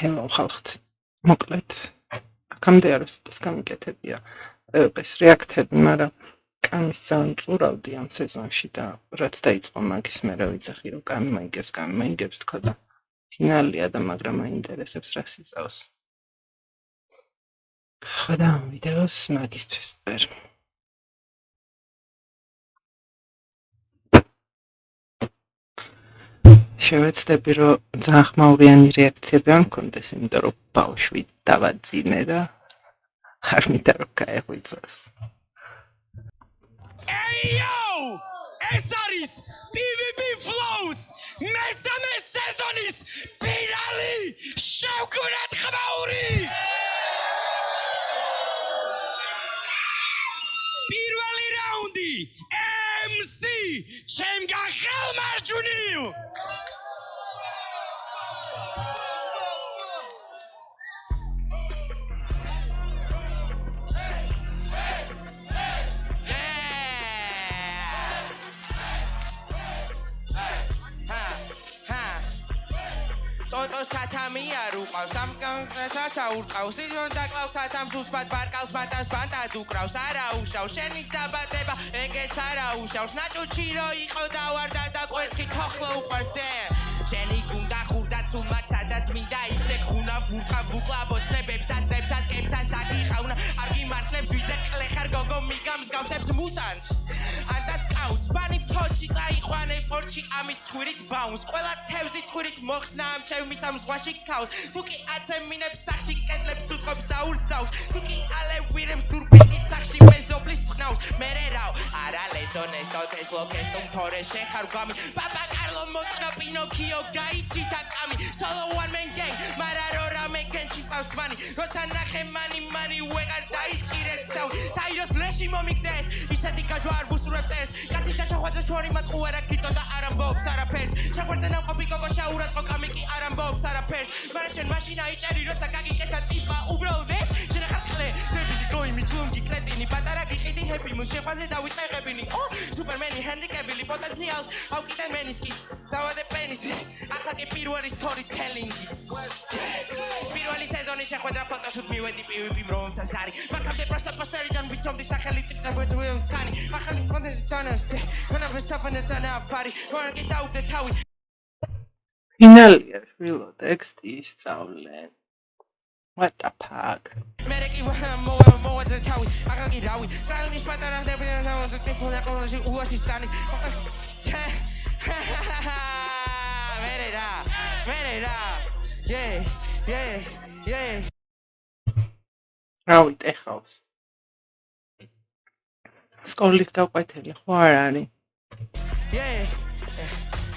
Hello ხალხი. მოკლედ აქამდე არასოდეს გამიკეთებია ეს რეაქტები, მაგრამ კამის ძალიან წურავდი ამ სეზონში და რაც დაიწყო მაგის მერე ვიცახი რომ კამი მაიგებს თქვა და ფინალია და მაგრამ მაინტერესებს რა სიზავს. ხოდა ამ ვიდეოს მაგისთვის წერ. შევეცდები რომ ძალიან ხმაურიანი რეაქციები არ მქონდეს, იმიტომ რომ ბავშვი დავაძინე და არ მინდა რომ გაეღვიძოს. Eyo! ეს არის PvP Flows მესამე სეზონის ფინალი! შევგურათ ხმაური! პირველი რაუნდი MC ჩემგან ხელმარჯვნივ! Totos katamia ruqaws am ჩაურყავს სიზონ დაკლავს ათამს უსბად ბარკალს მათას ბანტად უკრავს არა უშავს შენი დაბადება ეგეც არა უშავს ნაჭუჩი რო იყო დავარდა და კვერთხი თოხლო უყარს დე შენი გუნდა ხურდა სულმაც სადაც მინდა ისე ხუნა ვურთხა ბუკლაბოცნებებსაც რებსაც კებსაც დაგიხავნა არ გიმართლებს ვიზე ყლე ხარ გოგო მიგამს გავსებს მუტანს ანდაც კაუც ბანი ფოჩი წაიყვანე პორჩი ამის ხვირით ბაუნს ყველა თევზი ხვირით მოხსნა ამ ჩემი სამზღვაში ქავს თუ კი აცემინებს სახში კეთლებს უწყობს საურცავს თუ კი ალევირებს დურბინით სახში მეზობლის წყნავს მერე რაო არა ლესონესტო თესლოკესტო თორე შეხარ გამი პაპა კარლო მოწნა პინოქიო გაიჭითა კამი solo one man gang მარა რო რამე გენჩი ყავს მანი როცა ნახე მანი ვეღარ დაიჭირეთ თავ დაიროს ლეში მომიგდეს ისეთი გაჟვარ ბუსურებდეს კაცი ჩაჩახვაძე ჩვენი მატყუარა გიწოდა არ ამბობს არაფერს შეგვერდზე ნამყოფი გოგო შაურაწყო კამი კი არ ამბობს არაფერს მარა შენ მაშინა იჭერი როცა გაგიკეთა ტიპა უბრალდეს შენ ახალ ყლე დებილი გოიმი ჯუნგი კრეტინი პატარა გიყიდი ჰეპი მუ შეხვაზე დავიწყებინი ო სუპერმენი ჰენდიკებილი პოტენციალს ავკიდე მენისკი დავადე პენისი ახლა კი პირველი სტორი ტელინგი პირველი სეზონის შეხვედრა ფოტოშუტ მივედი PvP რომსაც არის მაგამდე პროსტა პოსტერიდან ვიცომდი სახელი ტიპზე ვცანი ახალი კონტენტი თანასდე მან ვესტაფანე თანაფარი ვარგი დაუდე თავი ფინალია შვილო ტექსტი ისწავლე What the fuck? მერეკი მოაძრე თავი ახალი რავი ძალის პატარა დებიან ნაოზე ტიპონა ყოლაში უასისტანი მერე რა რავი ტეხავს სკოლის გაყვეთილი ხო არ არის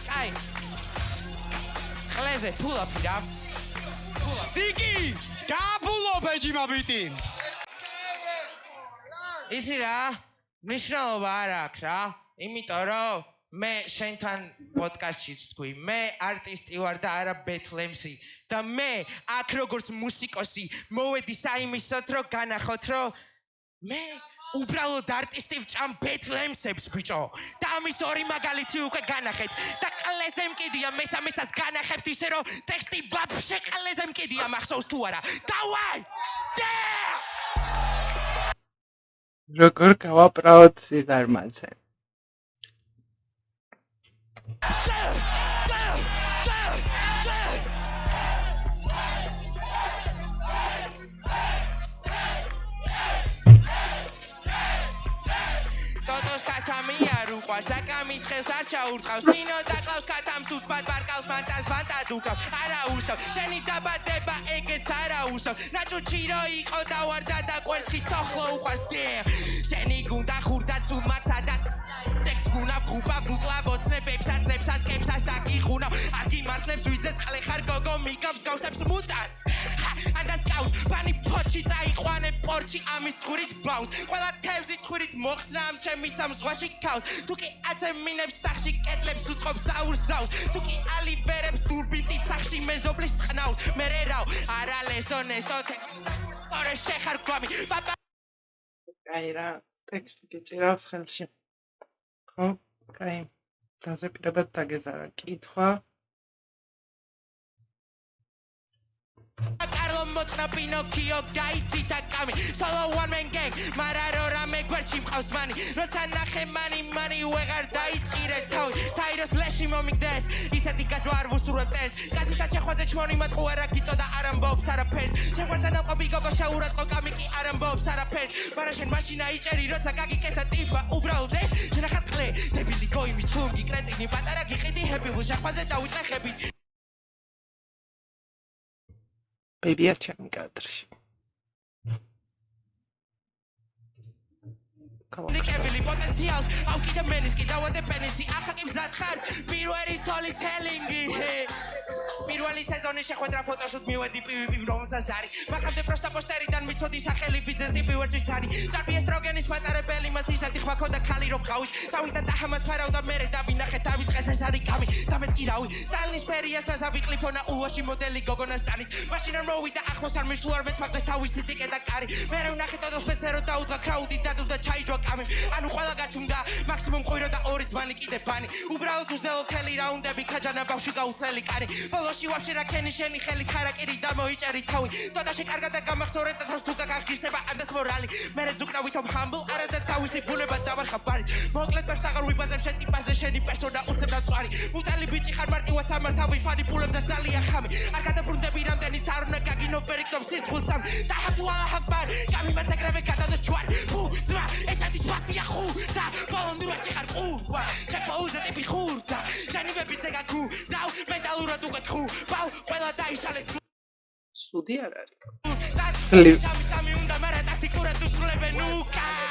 კაი ხლეზე ფულაფი რა სიკი გაფულო ბეჯიმა ბიტი ისი რა მნიშვნელობა არ აქვს რა იმიტომ რომ მე შენთან პოდკასტშიც თქვი მე არტისტი ვარ და არა ბეთლემსი და მე აქ როგორც მუსიკოსი მოვედი საიმისოთ რომ განახოთ რომ მე უბრალოდ არტისტი ვჭამ ბეთლემსებს ბიჭო და ამის ორი მაგალითი უკვე განახეთ და ყლეზე მკიდია მესამესაც განახებთ ისე რომ ტექსტი ვაფშე ყლეზე მკიდია მახსოვს თუ არა დავაი როგორ გავაპრავოთ სიზარმაზე Totos katamia ruqas da kamis xels არ ჩაურყავს ნინო დაკლავს კათამს უცბად ბარკალს მანტას ბანტად უკავს არა უშავს შენი დაბადება ეგეც არა უშავს ნაჭუჩი რო იყო დავარდა და კვერთხი თოხლო უყარს შენი გუნდა ხურდა სულმაქსა და სექტ გუნა ხუპა ბუკლაბოცნებებსაც რებსაც კებსაც დაგიხუნა არ გიმართლებს ვიძეც ყლე ხარ გოგო მიგამს გავსებს მუტანს ანდაც კაუს ბანი ფოჩი წაიყვანე პორჩი ამის ხვირით ბაუნს ყველა თევზი ხვირით მოხსნა ამ ჩემი სამზღვაში ქავს თუ კი აცემინებს სახში კეთლებს უწყობს საურცავს თუ კი ალიბერებს დურბინით სახში მეზობლის წყნავს მერე რაო არა ლესონესტო თორე შეხარ გამი პაპა კაი რა ტექსტი გეჭირავს ხელში ხო კაი დაზეპირებად დაგეზარა კითხვა Carlo Motna Pinocchio Gaijita Kami Solo one man gang Mararo Rame Guerchi House money Rosana Money money Wegar Daitire Toy Tyros Leshi Momik Des Isati Gajuar Vusurtes Casita Chehwaze Chmoni Matuera Kito da Aram Bob Sara Pers Chehwazana Obigo Shaurat Okamiki Aram Bob Sara Pers Barashen Machina Icheri Rosagagi Keta Tipa Ubrao Des Jenakhle Debili Koi Michungi Kretini Pataraki Kiti Happy Vushakwaze Dawitsa Happy ბებია ჩემი კადრში. Nikebili potentials, au kida meniski, dawa dependency, ახაკი მზად ხარ, პირველი storytelling. პირველი სეზონი შეხვედრა ფოტოშუტ მივედი პივიპი რომელსაც არის. მაგამდე პროსტა პოსტერიდან მიცოდი სახელი ბიძეს ტიპი ვერ ძვიცარი. წარბი ესტროგენის მატარებელი მას ისეთი ხმა ქონდა ქალი რო ყავის. თავიდან დაჰამას ფარავდა მერე დავინახე თავის დღეს ეს არის კამი. დამეთკი რავი, სტალინის ფერიას ნაზავი კლიფონა უაში მოდელი გოგონას ტანი. მაშინ არ მოვიდა ახლოს არ მისულ არ მეცმაგდეს თავისი ტიკე და კარი. მერე ვნახე ტოდოს პეცერო დაუდგა კრაუდი დადუდა ჩაიჯვა კამი. ანუ ყველა გაჩუმდა მაქსიმუმ ყვირო და ორი ძმანი კიდე ბანი. უბრალოდ უზდელო თელი რაუნდები ქაჯანა ბავში გაუცრელი კარი. ბოლოში ვაფშე რა ქენი შენი ხელი ხარაკირი და მოიჭერი თავი. დოდაში კარგად და გამახსოვრე და თავს თუ გაგახგისება ამას მორალი. მერე ზუკნავით ამ ჰამბლ არა და თავისი ბუნება დავარხა ბარი. მოკლედ ვერ საღარ ვიბაზებ შენ ტიპაზე შენი პერსონა უცებ და წვარი. მუტალი ბიჭი ხარ მარტივად ამარ თავი ფანი ფულებს ზალია ხამი. არ გადაბრუნდები რამდენიც არ უნდა გაგინო პერიქცომ სიცხულცამ. დაჰათუ ალაჰაკბარ გამიმასაგრევე გადადო ჯვარ. ბუ ძმა ესეთი სპასია ხუ და ბოლონდურაში ხარ ყურვა. შეფოუზე ტიპი ხურდა. შენი ვებიცე გაგუ დაუ მენტალურად უგეთხუ. ბაუ ყველა დაიშალე სუდი არ არის. ძლივს. სამი უნდა მარა ტაქტიკურად უსრულებენ უკან.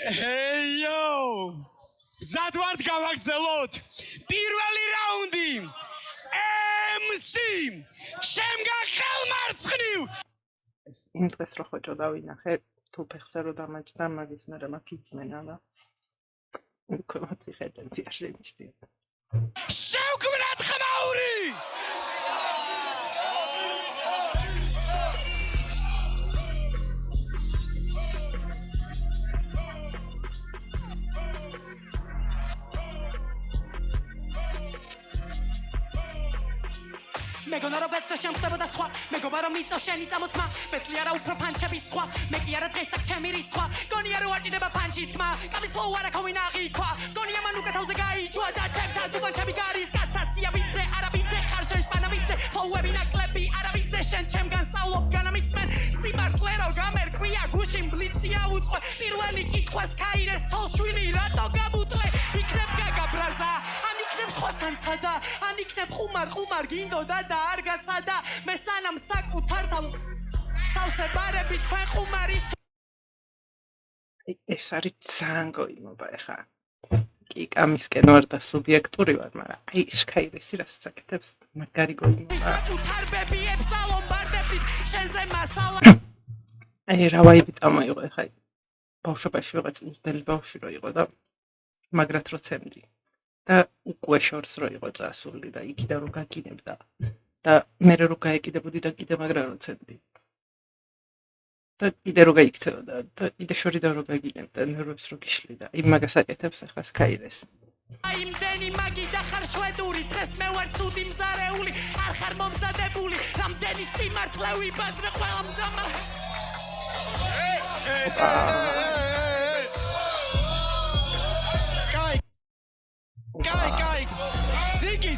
Hey yo! Zadwart გავაგრძელოთ. პირველი რაუნდი. MC! შემგა ხელმარცხნივ. ეს იმ დღეს რო ხოჭო დავინახე, თუ ფეხზე რო დამაჭდა მაგის მერე მაქიცმენა და უკვე მოწიხედენ ფიაშრიმჩდი. შევქმნათ ხმაური! მეგონა რომ ბეცო შემხდებოდა სხვა მეგობა რომ მიწო შენი წამოწმა მეტლი არა უფრო პანჩების სხვა მე კი არა დღეს აქ ჩემი რისხვა გონია რომ აჭირდება პანჩის თმა კამის ფლოუ არა ქოვინ აღიქვა გონია მან უკვე თავზე გაიჯვა და ჩემთან თუ პანჩები გარის კაცაცია ვიძე არა ვიძე ხარ შენ შპანა ვიძე ფლოუები ნაკლები არა ვიძე შენ ჩემგან სწავლობ განამისმენ სიმართლე რო გამერკვია გუშინ ბლიცია უწყო პირველი კითხვას ქაირეს ცოლშვილი რატო გამუტლე იქნებ გაგა ბრაზა ან იქნებ სხვასთან ცადა ან იქნებ ხუმარ გინდოდა და არ გაცადა მე სანამ საკუთარ თავ სავსე ბარები თქვენ ხუმარის ეს არის ძალიან გოიმობა ეხა. კი კამისკენ ვარ და სუბიექტური ვარ, მაგრამ აი სკაირესი რასაც აკეთებს, მაგარი გოიმობა. საკუთარ ბებიებს ალომბარდებით შენზე მასალა აი რა ვაიბი წამოიღო ეხა. ბავშვობაში ვიღაც უძდელი ბავშვი რო იყო და მაგრად რო ცემდი. და უკვე შორს რო იყო წასული და იქიდან რო გაგინებდა და მე რო გაეკიდებოდი და კიდე მაგრა რო ცემდი. და კიდე რო გაიქცეოდა და კიდე შორიდან რო გაგინებდა ნერვებს რო გიშლიდა. იმ მაგას აკეთებს ახლა სკაირეს. იმდენი მაგი და ხარ შვედური დღეს მე ვარ ცუდი მზარეული არ ხარ მომზადებული რამდენი სიმართლე ვიბაზრე ყველამ დამა Кай! Ziki!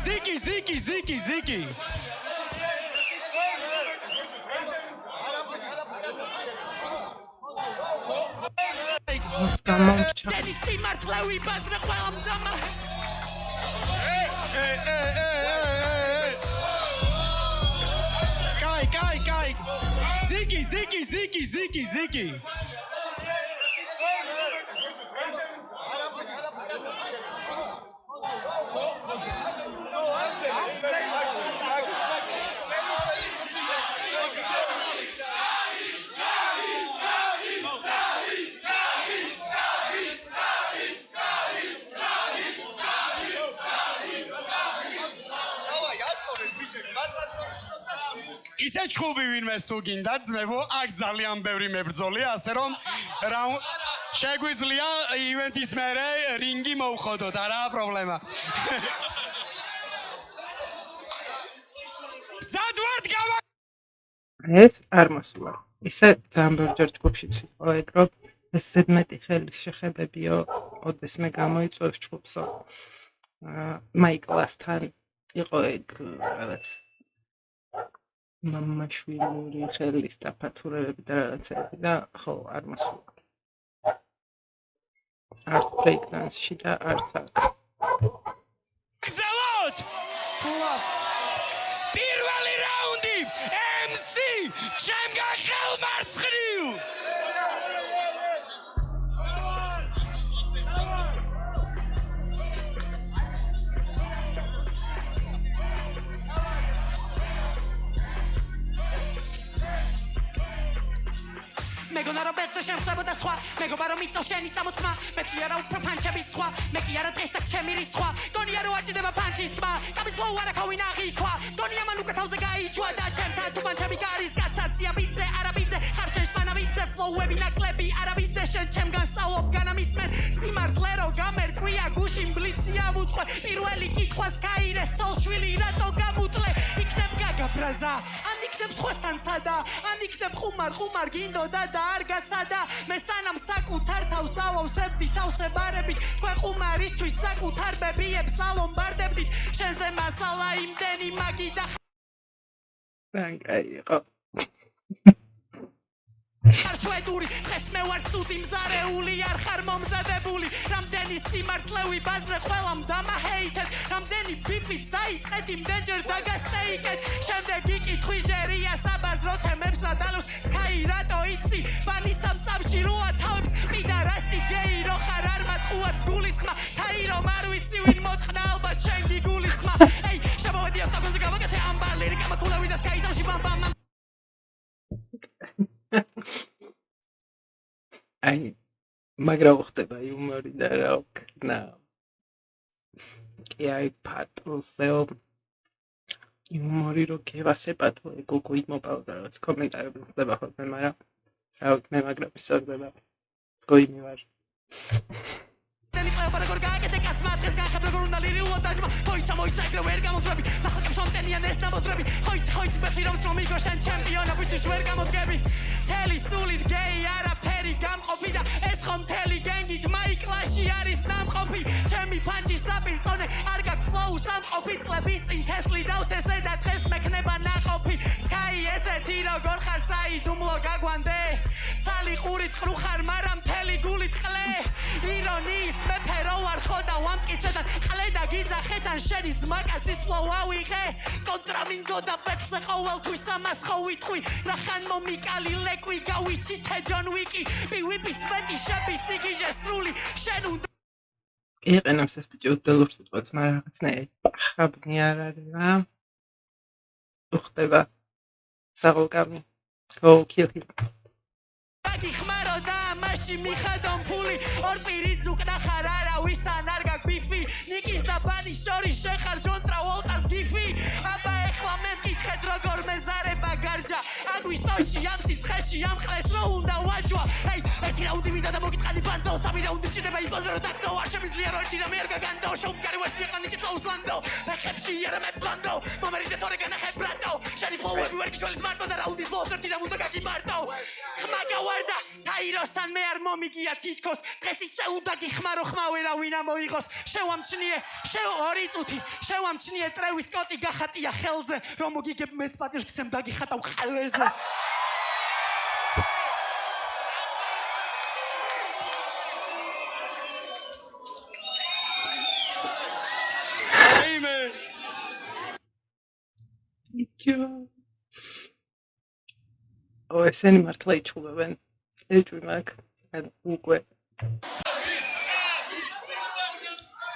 გამომრჩა. დენი სიმართლე ვიბაზრე ყველამ დამა Кай! Ziki! ისე ჩხუბი ვინმეს თუ გინდათ ძმებო, აქ ძალიან ბევრი მებრძოლია, ასე რომ შეგვიძლია ივენტის მერე რინგი მოვხოდოთ, არაა პრობლემა. მზად ვართ გავა ეს არ მოსულა. ისე ძამბერჯერ ჯგუფშიც იყო ეგ, რომ ეს ზედმეტი ხელის შეხებებიო ოდესმე გამოიწვევს ჯგუფსო. მაიკლასთან იყო ეგ რაღაც მამაშვილი ხელის დაფათურებები და რაღაცები და ხო არ მოსულა. არც breakdance-ში და არც აქ. გრძელოთ! პირველი რაუნდი MC ჩემგან ხელმარცხნივ! მეგონა რომ ბეწე შემხდებოდა სხვა მეგობა რომ იწო შენი წამოწმა მეტყვი არა უფრო პანჩების სხვა მე კი არა დღეს აქ ჩემი რისხვა გონია რომ აჭდება პანჩის თმა კამის ფლოუ არა ქოვინა ღიქვა გონია მან უკვე თავზე გაიჯვა და ჩემთან თუ პანჩები გარის კაცაცია ბიძე არა ბიძე ხარშენს პანა ბიძე ფლოუები ნაკლები არა ბიძე შენ ჩემგან სწავლობ განამისმენ სიმართლე რო გამერკვია გუშინ ბლიცია მუწყე პირველი კითხვას გაირე სოლშვილი რატო გამუტლე იქნებ გაგაბრაზა ან იქნებ სხვასთან ცადა ან იქნებ ხუმარ გინდოდა და არ გაცადა მე სანამ საკუთარ თავს ავავსებდი სავსე ბარებით თქვენ ხუმარისთვის საკუთარ ბებიებს ალომბარდებდით შენზე მასალა იმდენი მაგი და რანკაიყო არ შვედური დღეს მე ვარ ცუდი მზარეული არ ხარ მომზადებული რამდენი სიმართლევი ბაზრე ყველამ დამაჰეითეთ რამდენი ბიფიც დაიწყეთ იმდენჯერ დაგასტეიკეთ შემდეგ იკითხვის ჯერია საბაზრო თემებს რადალოს სკაი რატო იცი ვანი სამწამში როა თავებს პიდა რასტი გეი რო ხარ არ მათყუაც გულისხმა თაი რომ არ ვიცი ვინ მოთხნა ალბათ შენ გიგულისხმა ეი შემოვედი ოქტაგონზე გავაკეთე ამბალი რიკამა ქულავი და სკაი თავში ბამ აი მაგრა ხდება იუმორი და რა ვქნა კი აი პატლზე იუმორი რო გევასებათო გოგო იმოპავდა რაღაც კომენტარები ხდება ხოლმე მაგრამ რა მე მაგრა პისაგდება გოიმი ვარ დენი ყლება როგორ გააკეთე კაცმა დღეს განხებ როგორ უნდა ლირივო დაჯმა მოიცა ეგრე ვერ გამოძრები ნახალკი მომტენიან ეს ნამოძრები ხოიცი ბეხი რომ მომიგო შენ ჩემპიონობისთვის ვერ გამოდგები თელი სულით გეი არაფერი გამყოფი და ეს ხომ თელი გენგით მაიკლაში არის ნამყოფი ჩემი პანჩი საპირწონე არ გაქვს ფლოუ სამყოფი წლების წინ თესლი დავთესე და დღეს მექნება ნაყოფი სკაი ესეთი როგორ ხარ საიდუმლო გაგვანდე ცალი ყურით ყრუხარ მაგრამ თელი გულით ყლე ირონიის მეფე რო ვარ ხო და ვამტკიცედან ყლე და გიძახედან შენი ძმაკაცის ფლოუ ავიღე კონტრამინგო და პეცზე ყოველთვის ამას ხო ვიტყვი რახან მომიკალი ლეკვი გავიცი թե ჯონ ვიკი პივიპის ფეტიშები სიგიჟე სრული შენ უნდა იყენებს ეს ბიჭი უდელობს უწყობს მაგრამ რაღაცნაირი პახაბნი არ არის რა უხდება საღოლკამი go kill him გიხმარო და მაში მიხადონ ფული ორ პირიც უკნა ხარ არავისთან არ გაქვს ბიფი ნიკის და ბანის შორის შეხარ ჯონ ტრავოლტას გიფი აბა ეხლა მე მკითხეთ როგორ მეზარება გარჯა აგვის ტოში ამ სიცხეში ამ ყლეს რო უნდა ვაჯვა აი ერთი რაუნდი ვიდა და მოგიტყანი ბანდო სამი რაუნდი ჭირდება იფაზე რომ დაგდო არ შემიძლია რომ ერთი და მე არ გაგანდო შოუმკარი ვასი იყან ნიკის ლაუსლანდო ფეხებში იარა მე ბლანდო მომერიდე თორე განახე ბრატო შენი ფლოუები ვერ გიშველის მარტო და რაუნდის ბოლოს ერთი და უნდა გაგიმარტო ხმა გავარდა თაიროსთან მე არ მომიგია თითქოს დღეს ისე უნდა გიხმარო ხმა ვერავინ ამოიღოს შევამჩნიე ორი წუთი შევამჩნიე ტრევის სკოტი გახატია ხელზე რომ მოგიგებ მეც პატიჟს გსემ დაგიხატავ ხელეზე აიმე იჩო ესენი მართლა იჩხუბებენ ეჭვი მაგ ან უკვე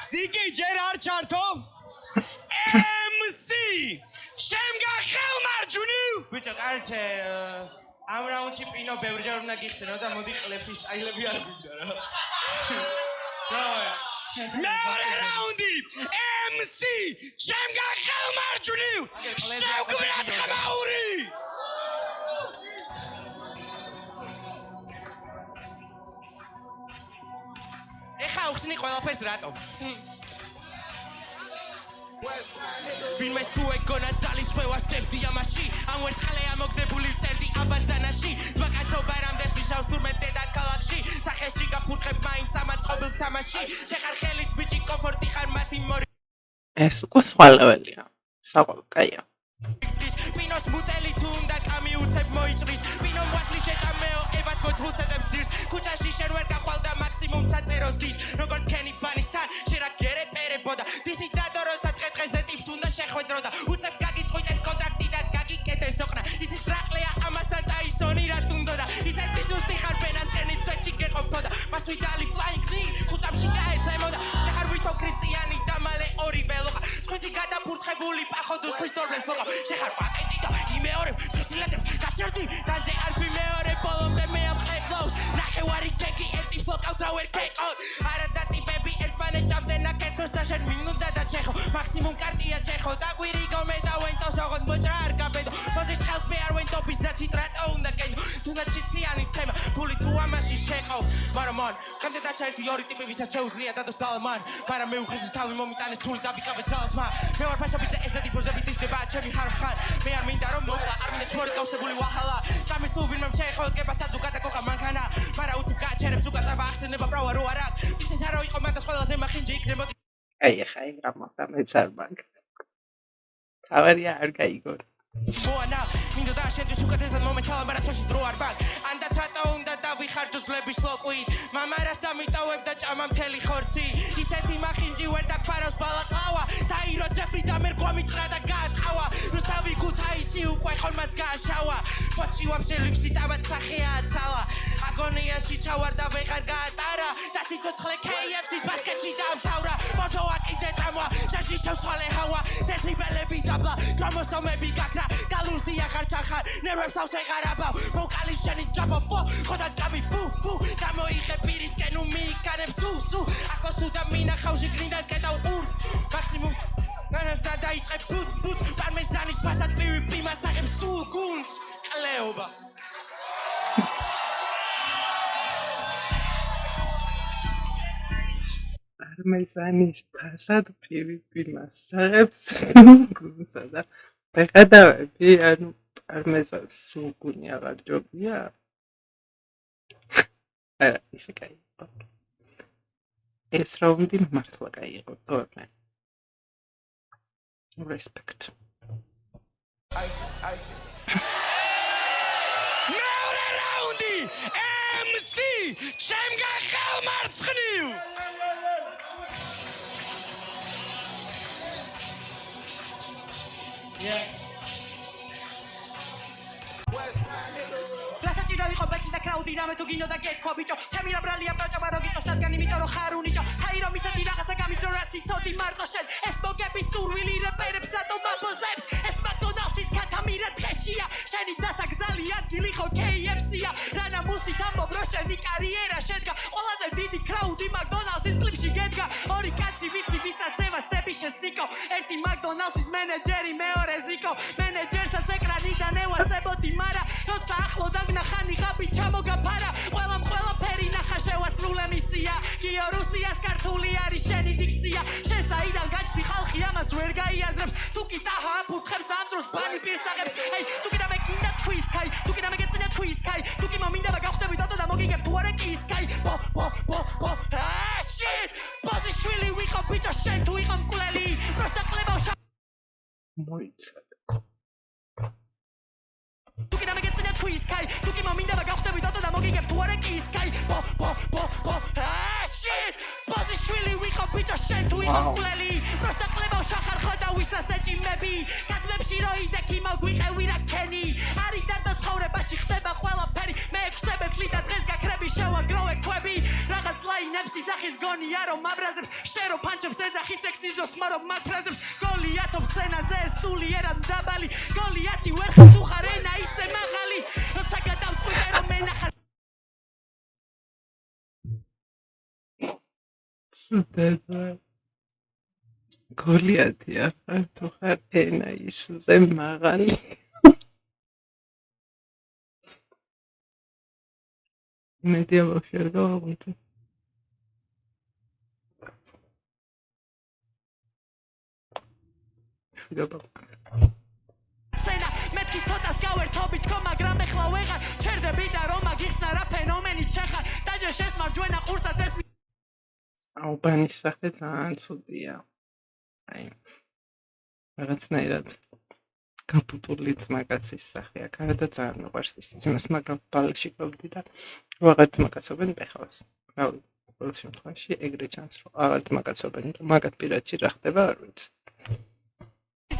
სიკი ჯერ არ ჩართო MC შემგან ხელმარჯვნივ ბიჭო კარჩე ამ რაუნდში პინო ბევრჯერ უნდა გიხსენო და მოდი ყლეფის სტაილები არ გვინდა რა მეორე რაუნდი MC შემგან ხელმარჯვნივ შევგვირათ ხმაური ხაუხსნი ყველაფერს რატომ ვინმეს თუ ეგონა ძალის ხვევას დებდი ამაში ამ ვერცხლია მოგდებული წერდი აბაზანაში ძმაკაცობა რამდენს იშავს თურმე დედაქალაქში სახეში გაფურთხებ მაინც ამაც ყოველ თამაში შეხარ ხელის ბიჭი კომფორტი ხარ მათი მორი ეს უკვე სხვა ლეველია საყოველთაო კაია პინოს მუტელი თუ უნდა კამი უცებ მოიწრის პინომ ვასლი შეჭამეო ევას მოთუსედებს ძირს ქუჩაში შენ ვერ გახვალ და მაქსიმუმ ჩაწერო დის როგორც ქენი ბანისთან შენ რა გერეპერებოდა დისი დადოროსა დღე-დღეზე ტიპს უნდა შეხვედრო და უცებ გაგიწყვიტეს კონტრაქტი და გაგიკეთეს ოყნა ისიც რაყლია ამასთან ტაისონი რა თუნდოდა ისეთ ბიზნესი ხარ ბენასკენი წვეთში გეყოფოდა მას ვიდალი flying clean ხუწამში დაეცემოდა შეხარ ვითო ქრისტიანი და მალე ორი ველოყა სხვისი გადაფურთხებული პახოდოს ხვის თორბლებს ლოყა შეხარ პატენტი და იმეორებ სიცილეთებს გაჩერდი დაჟე არც ვიმეორებ ბოლომდე მე ამ ყლებს ნახევარი გეგი ერთი ფლოკავთ რა ვერ გეყავ არა დატიპები ერთმანეთ ჭამდნენ აკეთოს და შენ მინუნდა და ჩეხო მაქსიმუმ კარტია ჩეხო და კვირი გომე და ვენტოს ოღონდ მოჭრა არ გაბედო მოზის ხელს მე არ ვენტო ბიზნესი ტრატო უნდა გენო თუნდაც ჩიციანი თემა ფული თუ ამაში შეყო მაგრამ მან ხამდე დაჩერდი ორი ტიპი ვისაც შეუძლია დადოს ძალმან მაგრამ მე უხეშის თავი მომიტანეს სული დაბიკავე ძალთმა მე ვარ ფაშობიძე ესეთი პროზები დისდება ჩემი ხარ მე არ მინდა რომ მოკლა არ მინდა შორი გავსებული ვახალა ჭამის თუ ვინმე შეეხო გება საძუკა და კოკა მანქანა მაგრამ უცებ გაჩერებს უკაცაბა ახსენება პრავა რო არა ისიც არა იყო მაგას ყველაზე მახინჯი იქნებოდი აი ხა ეგ რა მოხდა მეც არ მაგ თავარია არ გაიგო მოანა მინდა და შენთვის უკეთესად მომეჩალა მაგრამ თოში დრო არ მაგ ანდაც რატო უნდა დავიხარჯო ძლების ლოკვით მამარას დამიტოვებ და ჭამა მთელი ხორცი ისეთი მახინჯი ვერ დაგფარავს ბალაყავა დაირო ჯეფრი და მერგვა მიწრა და გააწყავა რუსთავი გუთაისი უკვე ხომაც გააშავა ფოჩი ვაფშე ლიფსი დავად სახეა ცალა აგონიაში ჩავარ და ვეღარ გაატარა და სიცოცხლე KFC-ს ბასკეტში დამთავრა მოსო აკიდე წამვა შაში შევცვალე ჰავა დეციბელები დაბლა დრომოსომები გაქრა გალურსი ახარ ჩახარ ნერვებს ავსეღარაბავ ვოკალის შენი ჯაბო ხოდა გამი ფუ გამოიღე პირისკენ უმიკანებ სუ ახლა სუ და მინახავ ჟიგნიდან კეტავ ურ მაქსიმუმ და დაიწყე ბუტ პარმეზანის ფასად პივი მასაღებს სულ გუნს ყლეობა პარმეზანის ფასად პივი მასაღებს გუნსა და ბეღადავები ანუ პარმეზანს სულგუნი აღარ ჯობია არა ისე კაი ეს რაუნდი მართლა კაი იყო თორემ respect მეორე რაუნდი MC ჩემგან ხელმარცხნივ რასაჭირო იყო ბექი და კრაუდი რამე თუ გინო და გეთქვა ბიჭო ჩემი რა ბრალია პაჭა ბაროგიწო სადგან იმიტომ რომ ხარ უნიჭო თაირო მისეთი რაღაცა გამიწრო რაც იცოდი მარტო შენ ეს მოგები სურვილი რეპერებს და ტომაბოზებს ეს მაკდონალდსის ქათამირა დღეშია შენი დასაგზალი ადგილი ხო KFC-ია რანა მუსიკა მომბრო შენი კარიერა შედგა ყველაზე დიდი კრაუდი მაკდონალდსის კლიპში გედგა ორი კაცი ვიცი ვისაც ევასები შესიკო ერთი მაკდონალდსის მენეჯერი მეორე ზიკო მენეჯერსაც ეკრანიდან ევასებოდი მარა როცა ახლო დაგნახანი ღაბი ჩამოგაფარა ყველაფერი ნახა შევასრულე მისია გიო რუსიას ქართული არის შენი დიქცია შენ საიდან გაჩნდი ხალხი ამას ვერ გაიაზრებს თუ კი ტაჰა აფუთხებს ამ დროს ბანი პირსაღებს ეი თუ კი და მე გინდა თქვის კაი თუ კი და მე გეწინა თქვის კაი თუ კი მომინდა გავხდები დატო და მოგიგებ თუ არა კი ის კაი ბო shit ბოზიშვილი ვიყო ბიჭო შენ თუ იყო მკვლელი პროსტა ყლებავ მოიცადე თუ კი და მე გეწინა თქვის კაი თუ კი მომინდა გავხდები დატო და მოგიგებ თუ არა კი ის კაი ბო shit ბოზიშვილი ვიყო ბიჭო შენ თუ იყო მკვლელი პროსტა ყლებავ შახარ ხოდა ვისაც ეჭიმები კადმებში რო იდექი მოგვიყევი რა ქენი არის დარდო ცხოვრებაში ხდება ყველაფერი მე ექვსებეთლი და დღეს გაქრები შევაგროვე ქვები რაღაც ლაინებს იძახის გონია რომ აბრაზებს შენ რო პანჩებს ეძახი სექსიზოს მარო მაქრაზებს გოლიათო სცენაზე სულიერად დაბალი გოლიათი ვერ ხარ თუ ხარ ენა ისე მაღალი როცა გადავწყვიტე რომ მენახა გოლიათი ახარ თუ ხარ ენა ისე მაღალი მედია ბავშვი არ გავაღვიძე მშვიდობა. სცენა მეთქი ცოტას გავერთობი თქო მაგრამ ეხლა ვეღარ ჩერდები და რომ აგიხსნა რა ფენომენი ჩეხარ დაჟე შესმარჯვენა ყურსაც ეს ალბანის სახე ძალიან ცუდია. აი რაღაცნაირად გაბუტული ძმაკაცის სახე აქ არა და ძალიან მიყვარს ისიც იმას, მაგრამ ბალში გავდი და ვაღარ ძმაკაცობენ ტეხავს. რავი, ყოველ შემთხვევაში ეგრე ჩანს, რომ აღარ ძმაკაცობენ და მაგათ პირადში რა ხდება არ ვიცი.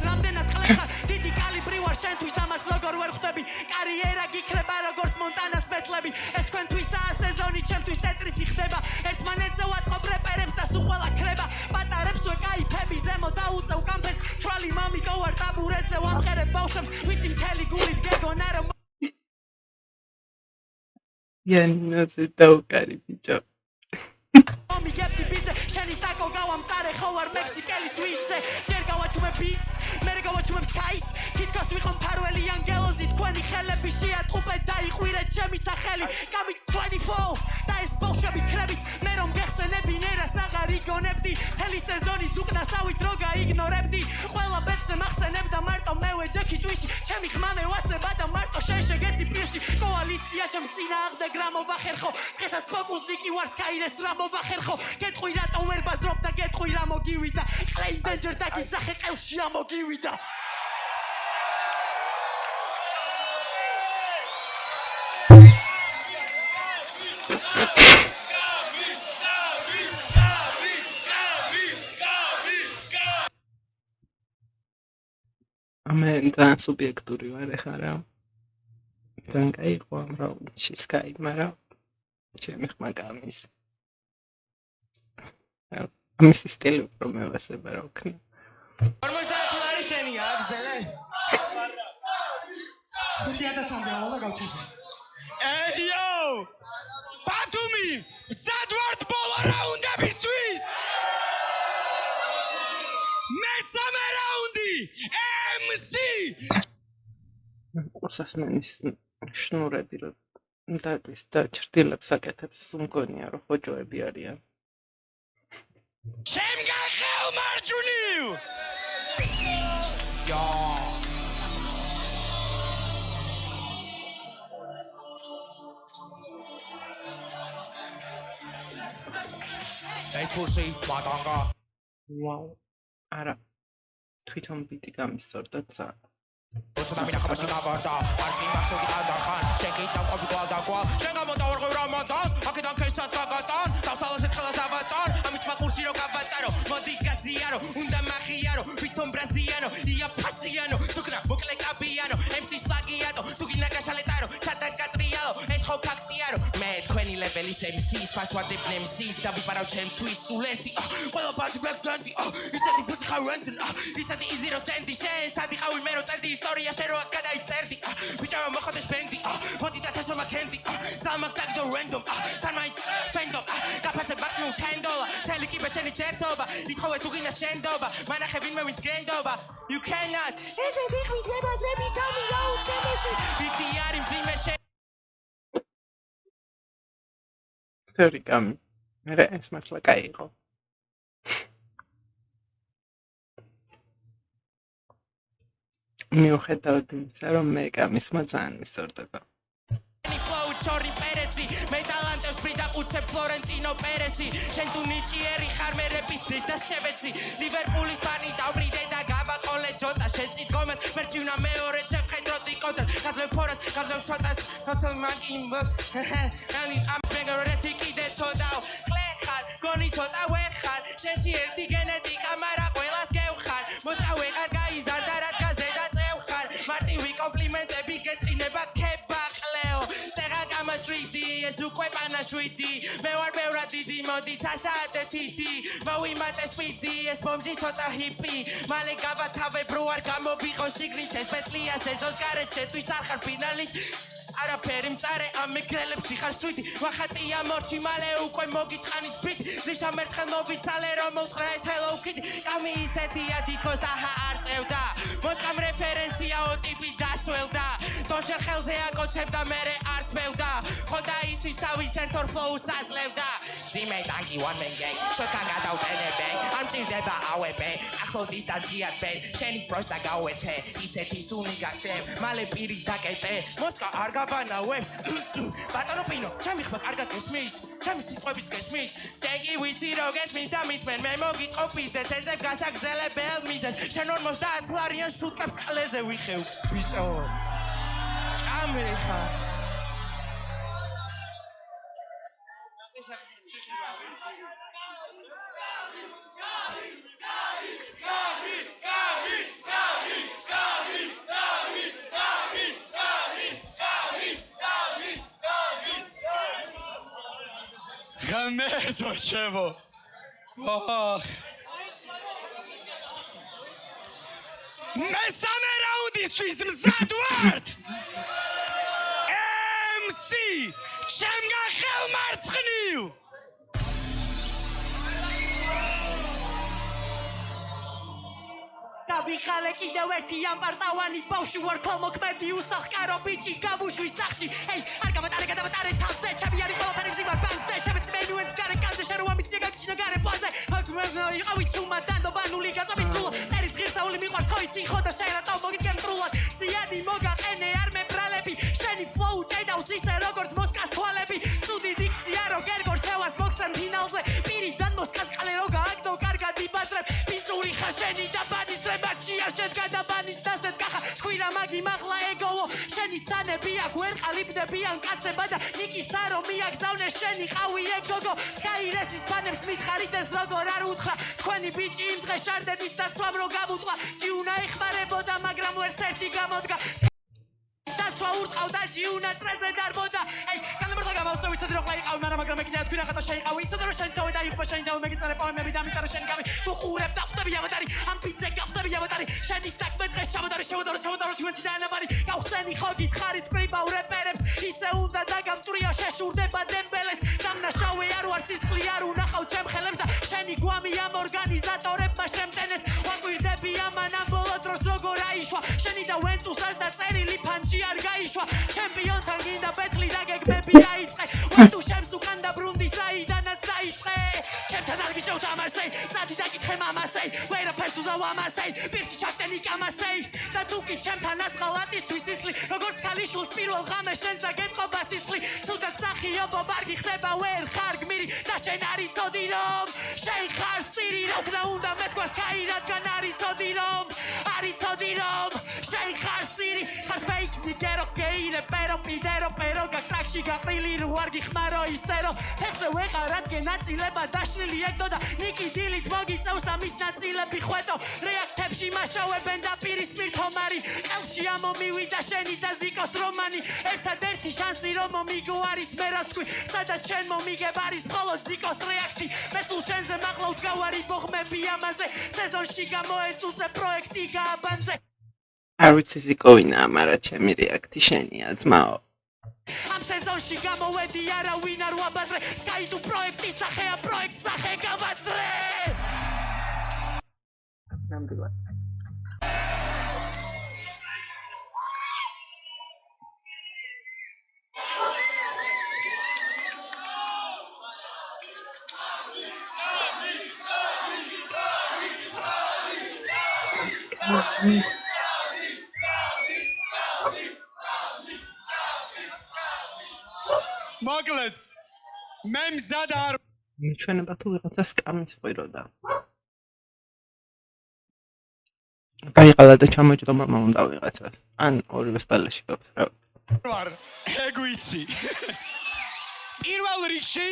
რამდენად ხლეხარ დიდი კალიბრი ვარ შენთვის ამას როგორ ვერ ხვდები კარიერა გიქრება როგორც მონტანას ბეთლები ეს თქვენთვისაა სეზონი ჩემთვის ტეტრისი ხდება ერთმანეთზე ვაწყობ რეპერებს და სულ ყველა ქრება პატარებს ვეკაიფები ზემო დაუწევ კამფეთს თვალი მამიკო ვარ ტაბურეტზე ვამღერებ ბავშვებს ვიცი მთელი გულით გეგონა რომ იანინოზე დაუკარი ბიჭო. მიგებდი ბიძე შენი ტაკო გავამწარე ხო ვარ მექსიკელი სვიტზე ჯერ გავაჩუმე ბიტს მე გავაჩუმებ სკაის თითქოს ვიყო მფარველი ანგელოზი თქვენი ხელები შეატყუპე დაიყვირეთ ჩემი სახელი გამი 24 და ეს ბავშვები ქრებით მე რომ გეხსენებინე რას აღარ იგონებდი თელი სეზონი უკნასავით რო გაიგნორებდი ყველა ბედზე მახსენებდა მარტო მევე ჯექი ტვიში ჩემი ხმამე ვასება და მარტო შენ შეგეცი პირში კოალიცია ჩემს წინააღმდეგ რა მოვახერხო დღესაც ფოკუსნიკი ვარ სკაირეს რა მოვახერხო გეტყვი რატო ვერ ბაზრობ და გეტყვი რა მოგივიდა კლეიმ დენჯერ და გიძახე ყელში ამოგივიდა მე ძალიან სუბიექტური ვარ ეხლა რა. ძალიან კაი იყო ამ რაუნდში სკაი, მაგრამ ჩემი ხმა გამის. ამის სტილი უფრო მევასება რა ვქნა. 50 ლარი შენია აგზელე 5000-მდე უნდა გავჩერდე ეიო! ბათუმი! სადვარდ ბოლა რაუნდებისთვის! მესამე რაუნდი! MC! უსასმენის შნურები და ის და ჭრდილებს აკეთებს მგონია რომ ხოჭოები არიან. შემგან ხელმარჯვნივ! Yo. ეს ფურში მატანგა ვაუ. არა. თვითონ ბიტი გამისწორდა ძალიან. Ოცდა მინა ხაბაში გავარდა არც იმახსოვდი ყადახან შენ გიტავ ყოფი გვალ და გვალ შენ გამოდავარღვევ რამადანს აქედან ქესაც გაგატან დავსალას ეთხელას ავატარ ამის მაკურსი რო გავატარო მოდი გაზიანო უნდა მახიარო ვითომ ბრაზიანო ია ფასიანო სუკრა მოკლე კაპიანო MC-ს პლაგიატო თუ გინდა გაშალეტარო ჩატან კატრიალო ეს ხო ფაქტიარო მე თქვენი ლეველის MC-ს ფასვადებ MC-ს და ვიპარავ ჩემთვის სულ ერთი ყველა პარტი ბლეკ დანდი ისეთი ბუსი ხარვენდ ისეთი იზი რო ტენდი შენ სადი ხავი მე რო წერდი ისტორია შენ რო აქ გადაიწერდი ბიჭო მოხდეს ბენდი მოდი და თესო მაქენდი ზამაკ დაგდო რენდომ თან მაი ფენდომ გაფასე მაქსიმუმ $10 თელი კიბე შენი წერტობა ითხოვე თუ გინდა შენდობა მანახე ვინმე ვინც გრენდობა you cannot ესეთი ხვიდება ზები სამი რაუნდ შემეში ბიტი არის მძიმე შენ სტერიკამი. მე ეს მართლა კაი იყო. მიუხედავად იმისა, რომ მე კამისმა ძალიან მისწორდება. flow ჩორი პერეცი მე ტალანტებს პრიდაყუცებ ფლორენტინო პერესი შენ თუ ნიჭიერი ხარ მე რეპის დედა შევეცი ლივერპულის ფანი დავბრიდე და გავაყოლე ჯოტა შეწით გომეს მერჩივნა მეორე ჩემხედროდი კონტრ გაზლებ ფორას გაზლებ ცოტას თოთო მაგინ ანი ამ მეგრეთი კიდე ცოდაო ყლეხარ გონი ცოტა ვეხარ შენში ერთი გენეტიკა მარა ყველას გევხარ მოსკა ვეღარ გაიზარდა რადგანზე დაწევხარ მარტივი კომპლიმენტები გეწყინება ქებაყლეო წერა გამაჭრიდი ეს უკვე პანაშვიდი მე ვარ ბევრად დიდი მოდი ცასაათე თითი მოვიმატე სპიდი ეს ბომჟი ცოტა ჰიპი მალე გავათავებ რო არ გამობიყო შიგნით ეს პეტლია სეზონს გარეთ შეთვის არ ხარ ფინალისტ არაფერი მწარე ამ მეგრელებში ხარ სვიტი ვახატია მორჩი მალე უკვე მოგიტყანის ბიტი ზიშა მერთხელ მოვიცალე რომ მოთხრა ეს Hello Kitty კამი ისეთია თითქოს და არ წევდა მოსკამ რეფერენციაო ტიპი დასველდა თოჯერ ხელზე აკოცებდა მერე არ თმევდა ხოდა ისის თავის ერთორ ფლოუს აძლევდა ძიმე ტანკი one man gang შოთა გადავტენებე არ მჭირდება ავებე ახლო დისტანციად ბენ შენი პროსტა გავეთე ისეთი სუნი გაშევ მალე პირი დაკეტე მოსკა არ გაბანავებს ბატონო პინო ჩემი ხმა კარგად გესმის ჩემი სიტყვების გესმის ჯეგი ვიცი რო გესმის და მისმენ მე მოგიტყობ ისეთ ეზე გასაგზელებელ მიზეს შენ 50 ლარიან შუტკებს ყლეზე ვიხევ ბიჭო ჭამე ხა ღმერთო ჩემო ოხ მესამე რაუნდისთვის მზად ვართ MC ჩემგან ხელმარცხნივ დავიხალე კიდევ ერთი ამპარტავანი ბავშვი ვარ ქოლმოქმედი უსახკარო ბიჭი გაბუშვი სახში ეი არ გადავატარე თავზე ჩემი არის ყველაფერი მზივარ ბანკზე შემეც მენუენს გარე კანზე შენ რო ამიცია გაგიჩინო გარე პოზე იყავი ჩუმა დანდობანული გაწობის სულ ტერის ღირსეული მიყვარს ხოიცი ხო და შენ რატო მოგიდგენ მტრულად ზიანი მოგაყენე არ მებრალები შენი ფლოუ ჭედავს ისე როგორც მოსკას თვალები ცუდი დიქცია რო გერგორჩევას მოგცემ ფინალზე პირიდან მოსკას ყალე რო გააგდო კარგად იბაძრებ პინწური ხარ შენი და ბანის მაჩია შენ გადაბანის დასეთ კახა თქვირა მაგი მაღლა ეგოვო შენი სანები აქ ვერ ყალიბდებიან კაცება და ნიკისა რომ მიაგზავნე შენი ყავი ეგოგო სკაირესის ფანებს მითხარით ეს როგორ არ უთხრა თქვენი ბიჭი იმ დღეს შარდენის დაცვამ რო გამუტყვა ჯიუნა ეხმარებოდა მაგრამ ვერც ერთი გამოდგა დაცვა ურტყავდა ჯიუნა წრეზე დარბოდა ეი განმარტა გამავწევი ცოდი რომ ყაიყავი მაგრამ მე კიდე თქვი რაღაცა შეიყავი იცოდე რომ შენ თავი დაიღუპა შენ თავი მეგიწარე პოემები დამიწარე შენ გავი უყურებ და ხვდები ავატარი ამ პიცე გავხდები ავატარი შენი საქმე დღეს ჩავადარო თვენთი და ანაბარი გავხსენი ხო გითხარით პრიბავ რეპერებს ისე უნდა დაგამწვრია შეშურდება დემბელეს დამნაშავე არ ვარ სისხლი არ უნახავ ჩემ ხელებს და შენი გვამი ამ ორგანიზატორებმა შემტენეს ვაკვირდები ამან ამ ბოლო დროს როგორ აიშვა შენი და ვენტუსას და წერილი ფანჯი არ გაიშვა ჩემპიონთან გინდა ბეთლი და გეგმები აიწყე ვენტუ შემს უკან და ბრუნდი საიდანაც დაიწყე ჩემთან არ გიშევთამაშე წადი დაკითხე მამასე ვერაფერს უზავ ამასე პირში ჩაგდენი კამასე და თუ კი ჩემთან აწყალატისთვის ისლი როგორც ქალიშვილს პირველ ღამეს შენს აგეთყობა სისხლი ცუდად სახიობო ბარგი ხდება ვერ ხარ გმირი და შენ არ იცოდი რომ შენ ხარ სირი რა უნდა მეთქვას კაი რადგან არ იცოდი რომ შენ ხარ სირი ხარ ფეიქ ნიგერო გეირე pero გაკრაკში გაყრილი რო არ გიხმარო ისე რომ ფეხზე ვეყარ რადგან ნაწილება დაშლილი ეგდო და ნიკი დილით მოგიწევს ამის ნაწილები ხვეტო რეაქტებში მაშავებენ და პირისპირ თომარი ყელში ამომივიდა შენი და ზიკოს რომანი ერთადერთი შანსი რომ მომიგო არის მერასკვი სადაც შენ მომიგებ არის მხოლოდ ზიკოს რეაქტი მე სულ შენზე მაღლა ვდგავარი ბოხმები ამაზე სეზონში გამოეწუწე პროექტი გააბანძე არ ვიცი ზიკოვინა მაგრამ ჩემი რეაქტი შენია ძმაო ამ სეზონში გამოვედი არავინ არ ვაბაზრე სკაიტუ პროექტის სახეა პროექტ სახე გავაძრე ნამდვილად მოკლედ მე მზად არ მიჩვენება თუ ვიღაცა სკამის ყვიროდა დაიყალა და ჩამოჭდა მამა უნდა ვიღაცას ან ორივე სპალაში გავს რა ვარ ეგ ვიცი პირველ რიგში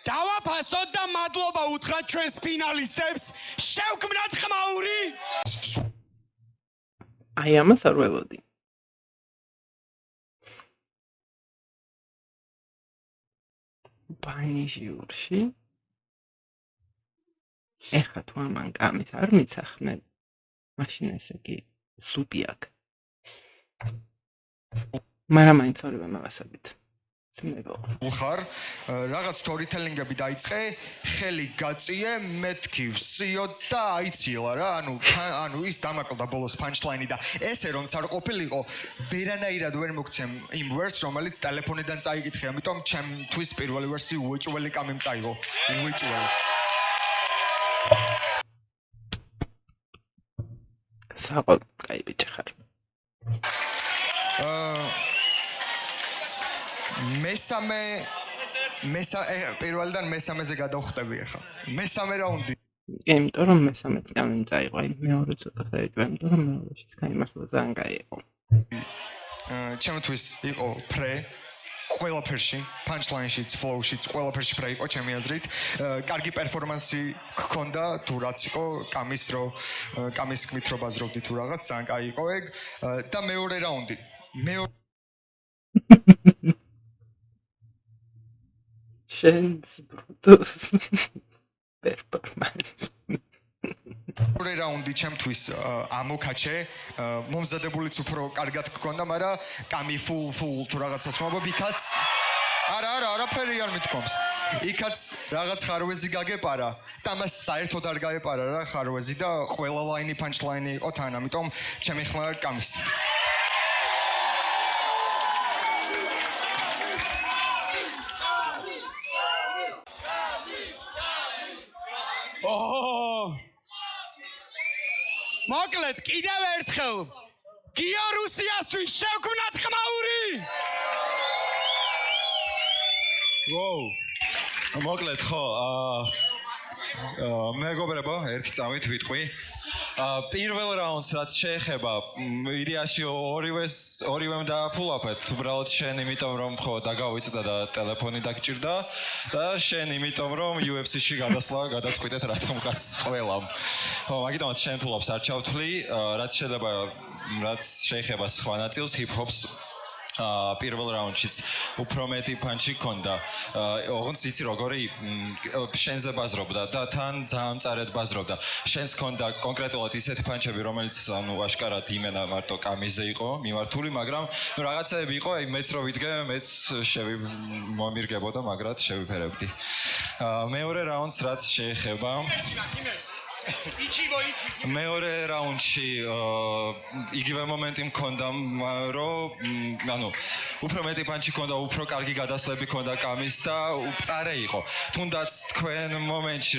დავაფასოთ და მადლობა უთხრათ ჩვენს ფინალისტებს შევქმნათ ხმაური აი ამას არ ველოდი ბანიშიურში ეხლა თუ ამან კამის არ მიცახნენ მაშინ ესე იგი სუპი აქვს მაგრამ მაინც ორივე მევასებით ძმებო. ხარ რაღაც სტორიტელინგები დაიწყე, ხელი გაწიე, მეთქი ვსიო და აიცილა რა, ანუ ის დამაკლდა ბოლოს punchline-ი და ესე რომც არ ყოფილიყო, ვერანაირად ვერ მოგცემ იმ ვერსს, რომელიც ტელეფონიდან წაიკითხე, ამიტომ ჩემთვის პირველი ვერსი უეჭველი კამიმ წაიღო, უეჭველი. საყო, კაი ბიჭი ხარ. პირველიდან მესამეზე გადავხტები ახლა. მესამე რაუნდი. იმიტომ რომ მესამეც კამიმ წაიღო, აი მეორე ცოტა ხეიჭვა, იმიტომ რომ მეორეშიც გაიმართლა ძალიან კაი იყო. ჩემთვის იყო პრე ყველაფერში, punchline-შიც, flow-შიც, ყველაფერში პრე იყო ჩემი აზრით. კარგი პერფორმანსი გქონდა, თუ რაც იყო, კამის კმით რო ბაზრობდი თუ რაღაც, ძალიან კაი იყო ეგ და მეორე რაუნდი. შენს ბრუტოს პერფორმანს. მეორე რაუნდი ჩემთვის ამოქაჩე, მომზადებულიც უფრო კარგად გქონდა, მაგრამ კამი full თუ რაღაცას რომ იქაც არაფერი არ მithkoms. იქაც რაღაც ხარვეზი გაგეპარა და მას საერთოდ არ გაეპარა რა ხარვეზი და ყველა ლაინი punchline-ი იყო თან, ამიტომ ჩემი ხმა კამის. მოკლედ კიდევ ერთხელ გიო რუსიასთვის შევქუნათ ხმაური. მოკლედ ხო მეგობრებო ერთი წამით ვიტყვი. პირველ რაუნდს რაც შეეხება იდეაში ორივემ დააფულაფეთ უბრალოდ შენ იმიტომ რომ ხო დაგავიწდა და ტელეფონი დაგჭირდა და შენ იმიტომ რომ UFC-ში გადასვლა გადაწყვიტეთ რატომღაც ყველამ ხო მაგიტომაც შენ ფულობს არ ჩავთვლი რაც შეეხება სხვა ნაწილს ჰიპ-ჰოპს პირველ რაუნდშიც უფრო მეტი პანჩი ქონდა. ოღონდ იცი როგორი შენზე ბაზრობდა და თან ძალიან მწარედ ბაზრობდა. შენს ქონდა კონკრეტულად ისეთი პანჩები, რომელიც ანუ აშკარად იმენა მარტო კამიზე იყო მიმართული, მაგრამ რაღაცები იყო, აი მეც რო ვიდგე, მეც მომირგებოდა, მაგრად შევიფერებდი. მეორე რაუნდს რაც შეეხება მეორე რაუნდში იგივე მომენტი მქონდა, რომ ანუ უფრო მეტი პანჩი ქონდა, უფრო კარგი გადასვლები ქონდა კამის და მწარე იყო. თუნდაც თქვენ მომენტში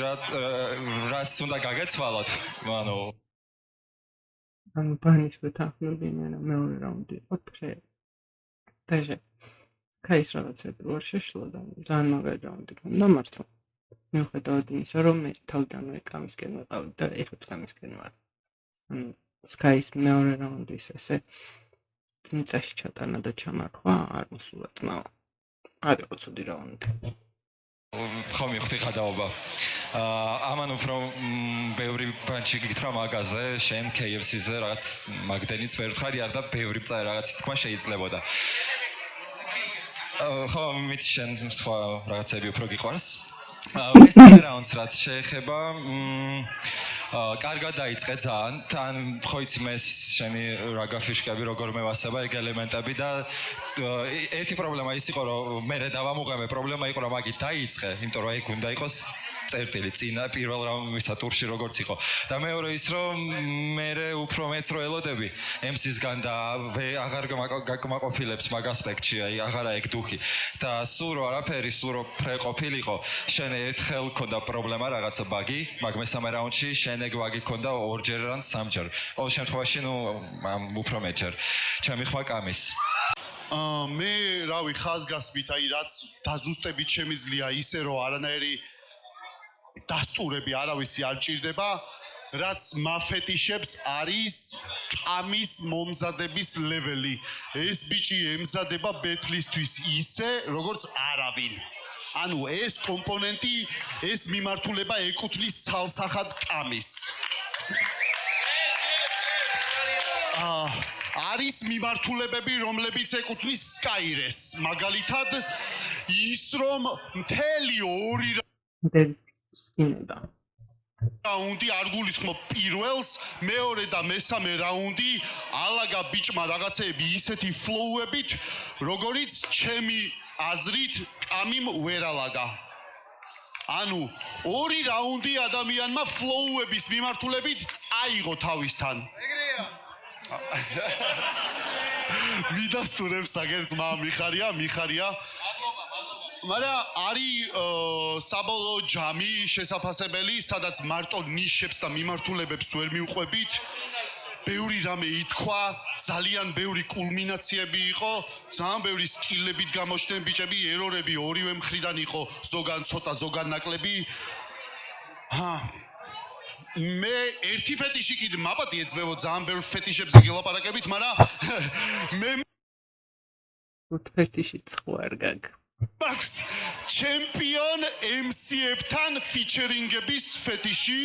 რაც უნდა გაგეცვალოთ, ანუ ბანის ვეთანხმები იმენა მეორე რაუნდი იყო პრე. დაჟე. კაის რაღაცები ვარ შეშლა და ძალიან მაგარი რაუნდი ქონდა მართლა. მიუხედავად იმისა, რომ მე თავიდანვე კამისკენ ვიყავი და ეხლა კამისკენ ვარ. სკაის მეორე რაუნდის ესე მიწაში ჩატანა და ჩამარხვა არ მოსულა წნავა. არ იყო ცუდი რაუნდი. ხო მივხვდი ხადაობა. ამან უფრო ბევრი პანჩი გითხრა მაგაზე, შენ KFC-ზე რაღაც მაგდენიც ვერ ვთხარი არ და ბევრი მწარე რაღაც თქვა შეიძლებოდა. ხო მით შენ სხვა რაღაცები უფრო გიყვარს? მესამე რაუნდს რაც შეეხება კარგად დაიწყე ძალიან თან ხო იცი მე შენი რა გაფიშკები როგორ მევასება ეგ ელემენტები და ერთი პრობლემა ის იყო რომ მე დავამუღამე პრობლემა იყო რომ მაგი დაიწყე იმიტომ რომ ეგ უნდა იყოს წერტილი წინა პირველ რაუნდისა ტურში როგორც იყო და მეორე ის რომ მე უფრო მეც რო ელოდები MC-სგან და აღარ გაკმაყოფილებს მაგ ასპექტში აი აღარა ეგ დუხი და სულ რო არაფერი სულ რო ფრე ყოფილიყო შენ ერთხელ ქონდა პრობლემა რაღაცა ბაგი მაგ მესამე რაუნდში შენ ეგ ბაგი ქონდა ორჯერ ან სამჯერ ყოველ შემთხვევაში ნუ უფრო მეტჯერ ჩემი ხმა კამის მე რავი ხაზგასმით აი რაც დაზუსტებით შემიძლია ისე რომ არანაირი დასტურები არავისი არ ჭირდება რაც მაფეტიშებს არის კამის მომზადების ლეველი ეს ბიჭი ემზადება ბეთლისთვის ისე როგორც არავინ ანუ ეს კომპონენტი ეს მიმართულება ეკუთვნის ცალსახად კამის არის მიმართულებები რომლებიც ეკუთვნის სკაირეს მაგალითად ის რომ მთელი ორი სკინება რაუნდი არ გულისხმობ პირველს, მეორე და მესამე რაუნდი ალაგა ბიჭმა რაღაცეები ისეთი ფლოუებით, როგორიც ჩემი აზრით კამიმ ვერ ალაგა. ანუ ორი რაუნდი ადამიანმა ფლოუების მიმართულებით წაიღო თავისთან. ეგრეა. მიდასტურებს აგერწმა მიხარია. მაგრამ არის საბოლოო ჯამი შესაძაფებელი, სადაც მარტო ნიშებს და მიმართულებებს ვერ მივყვებით. ბევრი რამე ითქვა, ძალიან ბევრი კულმინაციები იყო, ძალიან ბევრი სკილებით გამოჩნდნენ ბიჭები, ერორები ორივე მხრიდან იყო, ზოგან ცოტა, ზოგან ნაკლები. მე ერთი ფეტიში კიდე მაპატი ეძმევო ძალიან ბევრ ფეტიშებზე გელაპარაკებით, მაგრამ მე ფეტიშიც ხوار გაგ. მაქვს ჩემპიონ MC-ებთან ფიჩერინგების ფეტიში.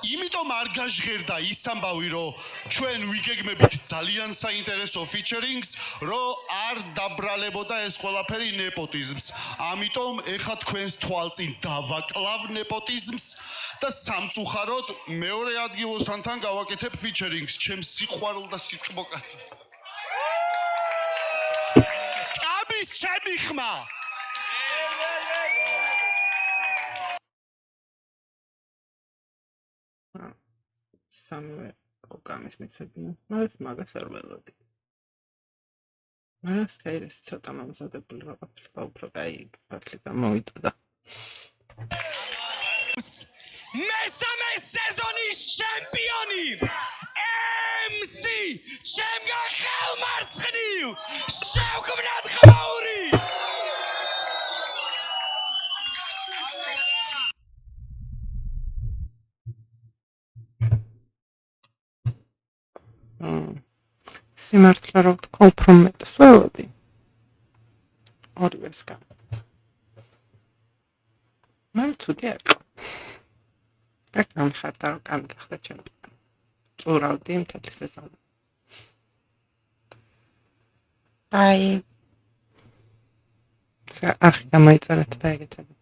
იმიტომ არ გაჟღერდა ის ამბავი, რომ ჩვენ ვიგეგმებით ძალიან საინტერესო ფიჩერინგს, რომ არ დაბრალებოდა ეს ყველაფერი ნეპოტიზმს. ამიტომ ეხა თქვენს თვალწინ დავაკლავ ნეპოტიზმს და სამწუხაროდ მეორე ადგილოსანთან გავაკეთებ ფიჩერინგს, ჩემს სიყვარულ და სიტყვა კაცს. კამის ჩემი ხმა. სამივე კამის მიცებია, მაგრამ მაგას არ ველოდი. მაგრამ სკაირეს ცოტა მომზადებული რა ყოფილიყო, უფრო კაი ფართლი გამოვიდა. მესამე სეზონის ჩემპიონი MC ჩემგან ხელმარცხნივ შევქმნათ ხმაური. სიმართლე რომ ვთქვა, უფრო მეტს ველოდი. ორივეს გამ. მაგრამ ცუდი არ იყო. და გამიხარდა რომ კამი გახდა ჩემპიონი. წურავდი მთელი სეზონი. აი. არხი გამოიწერეთ და ეგეთები.